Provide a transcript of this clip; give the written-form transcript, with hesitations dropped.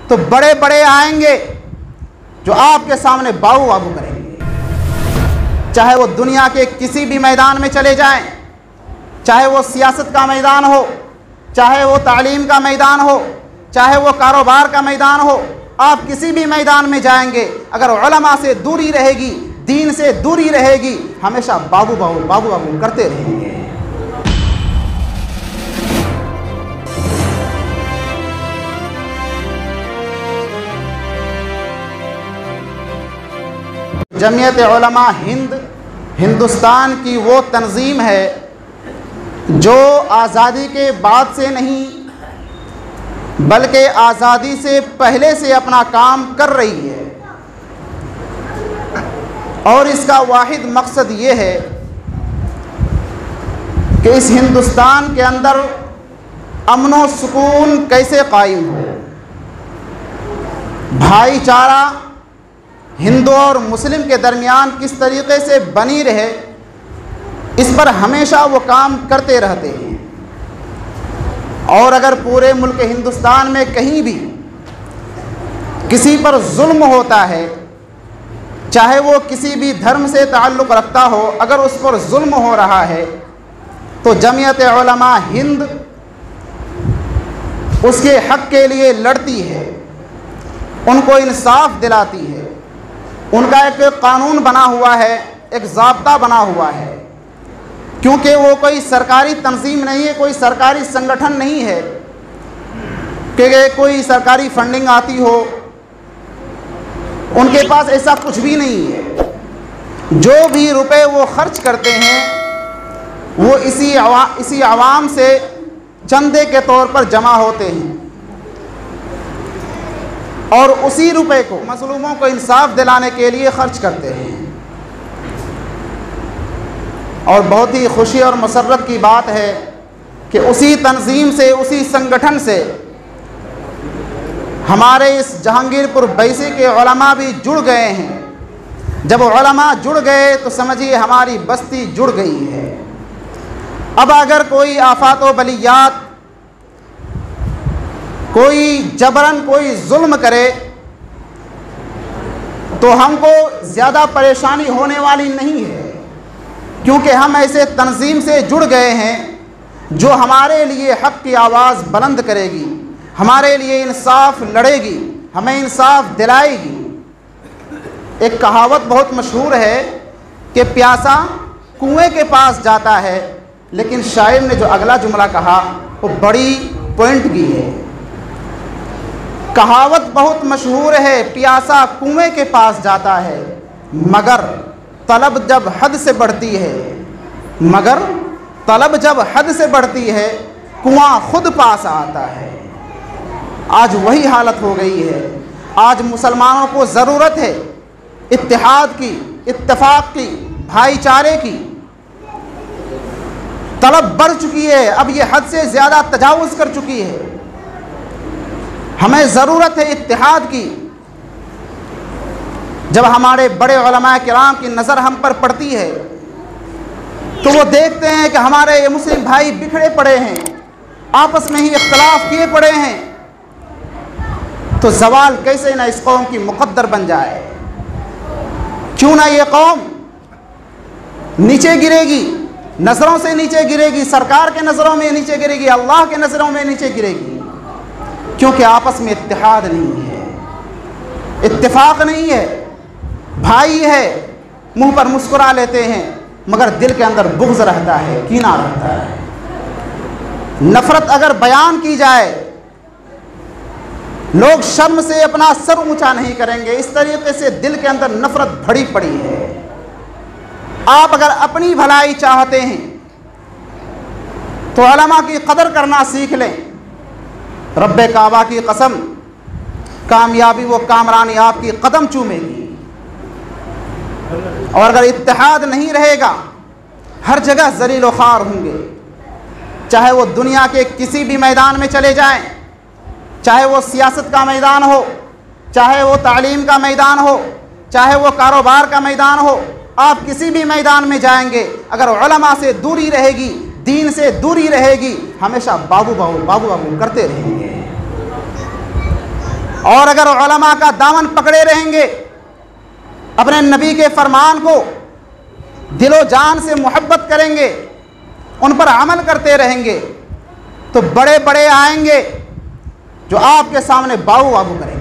तो बड़े बड़े आएंगे जो आपके सामने बाबू बाबू करेंगे। चाहे वो दुनिया के किसी भी मैदान में चले जाएं, चाहे वो सियासत का मैदान हो, चाहे वो तालीम का मैदान हो, चाहे वो कारोबार का मैदान हो, आप किसी भी मैदान में जाएंगे, अगर उलमा से दूरी रहेगी, दीन से दूरी रहेगी, हमेशा बाबू बाबू बाबू बाबू करते रहेंगे। जमीयत उलमा हिंद हिंदुस्तान की वो तंजीम है जो आज़ादी के बाद से नहीं बल्कि आज़ादी से पहले से अपना काम कर रही है, और इसका वाहिद मकसद ये है कि इस हिंदुस्तान के अंदर अमन व सुकून कैसे कायम हो, भाईचारा हिंदू और मुस्लिम के दरमियान किस तरीक़े से बनी रहे, इस पर हमेशा वो काम करते रहते हैं। और अगर पूरे मुल्क हिंदुस्तान में कहीं भी किसी पर जुल्म होता है, चाहे वो किसी भी धर्म से ताल्लुक़ रखता हो, अगर उस पर जुल्म हो रहा है तो जमीयत उलमा हिंद उसके हक़ के लिए लड़ती है, उनको इंसाफ दिलाती है। उनका एक कानून बना हुआ है, एक ज़ाब्ता बना हुआ है, क्योंकि वो कोई सरकारी तंजीम नहीं है, कोई सरकारी संगठन नहीं है कि कोई सरकारी फंडिंग आती हो, उनके पास ऐसा कुछ भी नहीं है। जो भी रुपए वो खर्च करते हैं वो इसी आवाम से चंदे के तौर पर जमा होते हैं, और उसी रुपए को मज़लूमों को इंसाफ दिलाने के लिए खर्च करते हैं। और बहुत ही खुशी और मसर्रत की बात है कि उसी तंजीम से, उसी संगठन से हमारे इस जहांगीरपुर बैसी के उलमा भी जुड़ गए हैं। जब उलमा जुड़ गए तो समझिए हमारी बस्ती जुड़ गई है। अब अगर कोई आफात व बलियात, कोई जबरन कोई जुल्म करे तो हमको ज़्यादा परेशानी होने वाली नहीं है, क्योंकि हम ऐसे तंजीम से जुड़ गए हैं जो हमारे लिए हक़ की आवाज़ बुलंद करेगी, हमारे लिए इंसाफ लड़ेगी, हमें इंसाफ दिलाएगी। एक कहावत बहुत मशहूर है कि प्यासा कुएं के पास जाता है, लेकिन शायर ने जो अगला जुमला कहा वो बड़ी पॉइंट की है। कहावत बहुत मशहूर है, प्यासा कुएं के पास जाता है, मगर तलब जब हद से बढ़ती है, मगर तलब जब हद से बढ़ती है कुआं खुद पास आता है। आज वही हालत हो गई है। आज मुसलमानों को ज़रूरत है इत्तेहाद की, इत्तेफाक की, भाईचारे की। तलब बढ़ चुकी है, अब ये हद से ज़्यादा तजावुज़ कर चुकी है। हमें ज़रूरत है इत्तेहाद की। जब हमारे बड़े उलमा किराम की नज़र हम पर पड़ती है तो वो देखते हैं कि हमारे ये मुस्लिम भाई बिखरे पड़े हैं, आपस में ही इख्तलाफ किए पड़े हैं, तो ज़वाल कैसे ना इस कौम की मुक़द्दर बन जाए। क्यों ना ये कौम नीचे गिरेगी, नज़रों से नीचे गिरेगी, सरकार के नज़रों में नीचे गिरेगी, अल्लाह के नज़रों में नीचे गिरेगी, क्योंकि आपस में इत्तेहाद नहीं है, इत्तेफाक नहीं है। भाई है, मुंह पर मुस्कुरा लेते हैं, मगर दिल के अंदर बुग़्ज़ रहता है, कीना रहता है। नफ़रत अगर बयान की जाए, लोग शर्म से अपना सर ऊंचा नहीं करेंगे। इस तरीके से दिल के अंदर नफ़रत भरी पड़ी है। आप अगर अपनी भलाई चाहते हैं तो उलमा की कदर करना सीख लें। रब्बे काबा की कसम, कामयाबी वो कामरानी आपकी कदम चूमेगी। और अगर इत्तेहाद नहीं रहेगा, हर जगह ज़लील व ख़ार होंगे। चाहे वो दुनिया के किसी भी मैदान में चले जाएं, चाहे वो सियासत का मैदान हो, चाहे वो तालीम का मैदान हो, चाहे वो कारोबार का मैदान हो, आप किसी भी मैदान में जाएंगे, अगर उलमा से दूरी रहेगी, दीन से दूरी रहेगी, हमेशा बाबू बाबू बाबू बाबू करते रहेंगे। और अगर उलमा का दामन पकड़े रहेंगे, अपने नबी के फरमान को दिलो जान से मोहब्बत करेंगे, उन पर अमल करते रहेंगे, तो बड़े बड़े आएंगे जो आपके सामने बाऊ बाबू करेंगे।